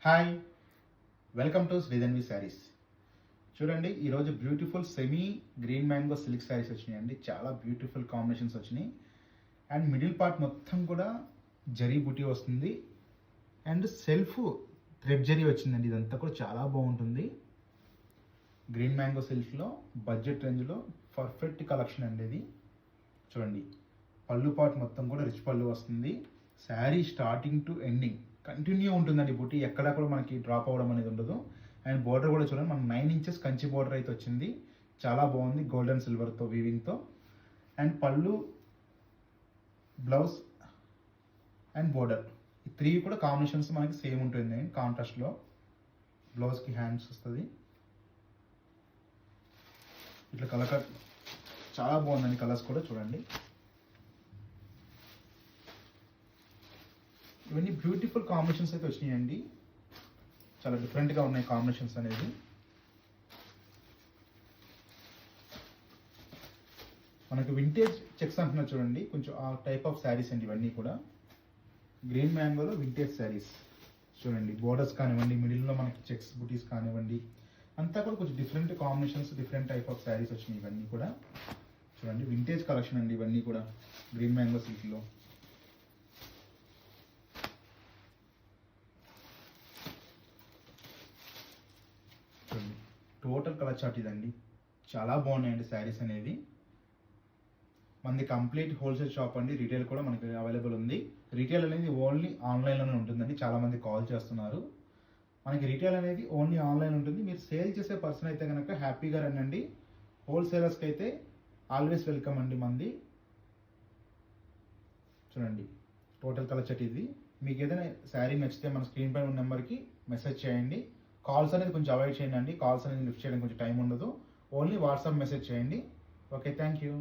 Hi, welcome to Sridhanvi sarees. చూడండి, ఈరోజు beautiful semi green mango silk sarees వచ్చినాయండి. చాలా బ్యూటిఫుల్ కాంబినేషన్స్ వచ్చినాయి. అండ్ మిడిల్ పార్ట్ మొత్తం కూడా జరీ బుటీ వస్తుంది. అండ్ సెల్ఫ్ థ్రెడ్ జరీ వచ్చిందండి. ఇదంతా కూడా చాలా బాగుంటుంది. గ్రీన్ మ్యాంగో సిల్క్లో బడ్జెట్ రేంజ్లో పర్ఫెక్ట్ కలెక్షన్ అండి ఇది. చూడండి, పళ్ళు పార్ట్ మొత్తం కూడా రిచ్ పళ్ళు వస్తుంది. Sari starting to ending continue ఉంటుందండి బుటీ. ఎక్కడా కూడా మనకి డ్రాప్ అవ్వడం అనేది ఉండదు. అండ్ బోర్డర్ కూడా చూడండి, మనకు 9 ఇంచెస్ కంచి బోర్డర్ అయితే వచ్చింది. చాలా బాగుంది, గోల్డెన్ సిల్వర్తో వీవింగ్తో. అండ్ పళ్ళు, బ్లౌజ్ అండ్ బోర్డర్ ఈ 3 కూడా కాంబినేషన్స్ మనకి సేమ్ ఉంటుంది. కాంట్రాస్ట్లో బ్లౌజ్కి హ్యాండ్స్ వస్తుంది. ఇట్లా కలర్ చాలా బాగుందండి. కలర్స్ కూడా చూడండి, ఇవన్నీ బ్యూటిఫుల్ కాంబినేషన్స్ అయితే వచ్చినాయండి. చాలా డిఫరెంట్గా ఉన్నాయి కాంబినేషన్స్ అనేది. మనకు వింటేజ్ చెక్స్ అంటున్నారు చూడండి, కొంచెం ఆ టైప్ ఆఫ్ శారీస్ అండి ఇవన్నీ కూడా. గ్రీన్ మ్యాంగోలో వింటేజ్ శారీస్ చూడండి, బోర్డర్స్ కానివ్వండి, మిడిల్లో మనకి చెక్స్ బుటీస్ కానివ్వండి, అంతా కూడా కొంచెం different combinations, different type of sarees వచ్చినాయి ఇవన్నీ కూడా. చూడండి, వింటేజ్ కలెక్షన్ అండి ఇవన్నీ కూడా గ్రీన్ మ్యాంగో సిల్క్లో. టోటల్ కలర్ చార్ట్ ఇదండి. చాలా బాగున్నాయండి శారీస్ అనేది. మనది కంప్లీట్ హోల్సేల్ షాప్ అండి. రీటైల్ కూడా మనకి అవైలబుల్ ఉంది. రీటైల్ అనేది ఓన్లీ ఆన్లైన్లోనే ఉంటుందండి. చాలామంది కాల్ చేస్తున్నారు. మనకి రీటైల్ అనేది ఓన్లీ ఆన్లైన్ ఉంటుంది. మీరు సేల్ చేసే పర్సన్ అయితే కనుక హ్యాపీగా రండి. హోల్సేలర్స్కి అయితే ఆల్వేస్ వెల్కమ్ అండి మంది. చూడండి, టోటల్ కలర్ చార్ట్ ఇది. మీకు ఏదైనా శారీ నచ్చితే మన స్క్రీన్ పైన ఉన్న నెంబర్కి మెసేజ్ చేయండి. కాల్స్ అనేది కొంచెం అవాయిడ్ చేయండి. కాల్స్ అనేది లిఫ్ట్ చేయడం కొంచెం టైం ఉండదు. ఓన్లీ వాట్సాప్ మెసేజ్ చేయండి. Okay, thank you.